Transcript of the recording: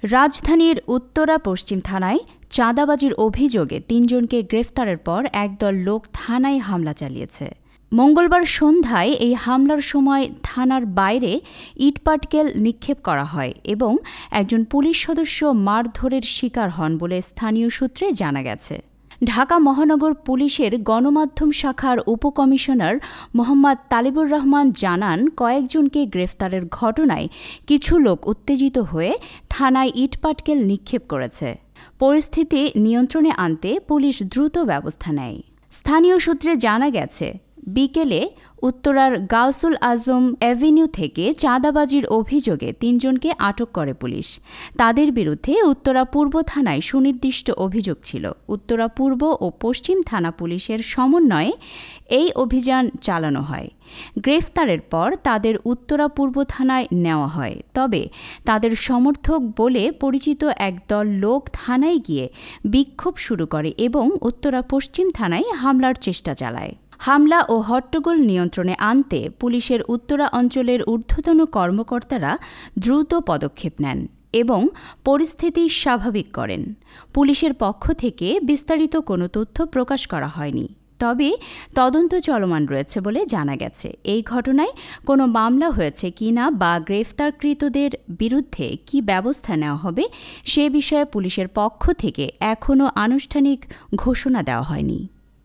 রাজধানীর উত্তরা পশ্চিম থানায় চাঁদাবাজির অভিযোগে ৩ জনকে গ্রেফতারের পর একদল লোক থানায় হামলা চালিয়েছে। মঙ্গলবার সন্ধ্যায় এই হামলার সময় থানার বাইরে ইটপাটকেল নিক্ষেপ করা হয় এবং একজন পুলিশ সদস্য মারধরের শিকার হন বলে স্থানীয় সূত্রে জানা গেছে। ঢাকা মহানগর পুলিশের গণমাধ্যম শাখার উপকমিশনার মোহাম্মদ তালিবুর রহমান জানান, কয়েকজনকে গ্রেফতারের ঘটনায় কিছু লোক উত্তেজিত হয়ে থানায় ইটপাটকেল নিক্ষেপ করেছে। পরিস্থিতি নিয়ন্ত্রণে আনতে পুলিশ দ্রুত ব্যবস্থা নেয়। স্থানীয় সূত্রে জানা গেছে, বিকেলে উত্তরার গাউসুল আজম অ্যাভিনিউ থেকে চাঁদাবাজির অভিযোগে ৩ জনকে আটক করে পুলিশ। তাদের বিরুদ্ধে উত্তরা পূর্ব থানায় সুনির্দিষ্ট অভিযোগ ছিল। উত্তরা পূর্ব ও পশ্চিম থানা পুলিশের সমন্বয়ে এই অভিযান চালানো হয়। গ্রেফতারের পর তাদের উত্তরা পূর্ব থানায় নেওয়া হয়। তবে তাদের সমর্থক বলে পরিচিত একদল লোক থানায় গিয়ে বিক্ষোভ শুরু করে এবং উত্তরা পশ্চিম থানায় হামলার চেষ্টা চালায়। হামলা ও হট্টগোল নিয়ন্ত্রণে আনতে পুলিশের উত্তরা অঞ্চলের ঊর্ধ্বতন কর্মকর্তারা দ্রুত পদক্ষেপ নেন এবং পরিস্থিতি স্বাভাবিক করেন। পুলিশের পক্ষ থেকে বিস্তারিত কোনো তথ্য প্রকাশ করা হয়নি, তবে তদন্ত চলমান রয়েছে বলে জানা গেছে। এই ঘটনায় কোনো মামলা হয়েছে কিনা বা গ্রেফতারকৃতদের বিরুদ্ধে কী ব্যবস্থা নেওয়া হবে সে বিষয়ে পুলিশের পক্ষ থেকে এখনও আনুষ্ঠানিক ঘোষণা দেওয়া হয়নি।